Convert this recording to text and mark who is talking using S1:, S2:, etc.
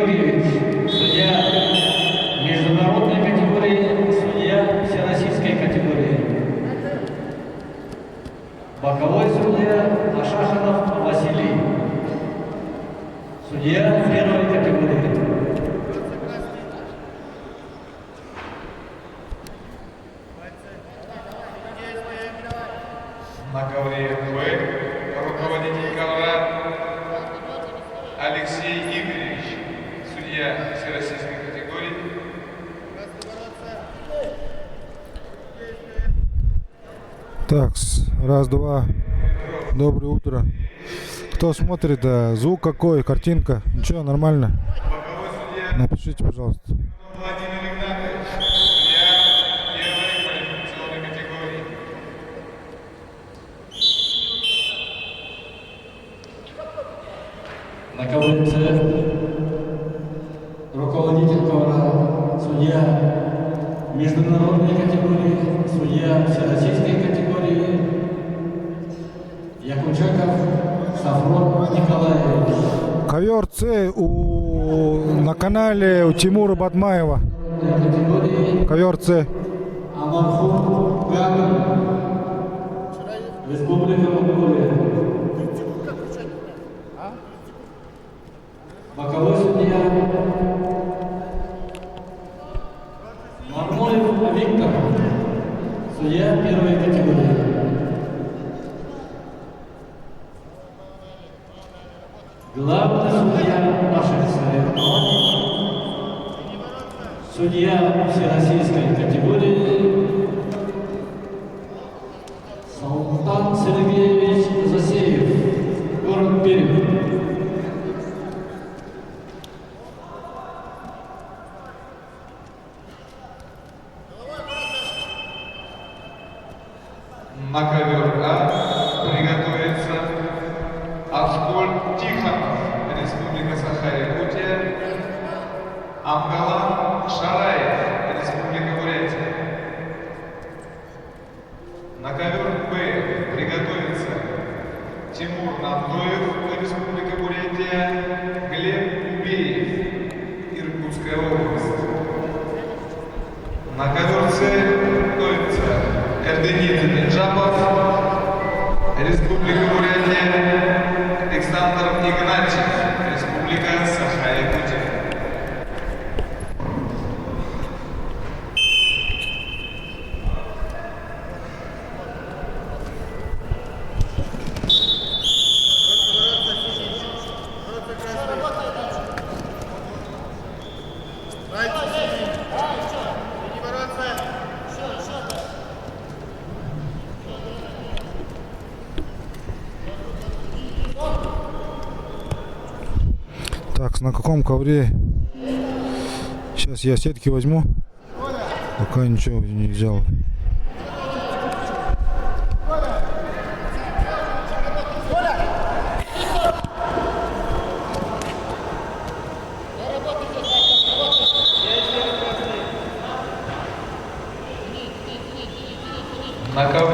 S1: Судья международной категории, судья всероссийской категории. Боковой судья Ашаханов Василий. Судья первой категории.
S2: На ковре В руководитель ковра Алексей Игоревич, судья всероссийской категории.
S3: Так, раз, два. Доброе утро. Кто смотрит? Звук какой? Картинка? Ничего, нормально? Напишите, пожалуйста.
S2: Владимир Игнатович, судья первой квалификационной категории.
S1: На ковре С руководитель ковра, судья международной категории, судья всероссийской категории Якунчаков Сафрон Николаевич.
S3: Ковер С на канале у Тимура Бадмаева. Ковер С.
S1: Амархун Гаган, Республика Монголия. Боковой судья Мармолев Виктор, судья первой категории. Главный судья наших соревнований, судья всероссийской категории Салтан Сергеевич Засеев, город Пермь.
S2: На ковер А приготовится Аскольд Тихонов, Республика Саха-Якутия, Амгалан Шараев, Республика Бурятия. На ковер Б приготовится Тимур Нандоев, Республика Бурятия, Глеб Убеев, Иркутская область. На ковер С готовится Эрденит Меджапов, Республика Бурятия, Александр Игнатьев, Республика Саха-Якутия.
S3: Так, на каком ковре? Сейчас я сетки возьму. Пока ничего не взял.
S2: На ковре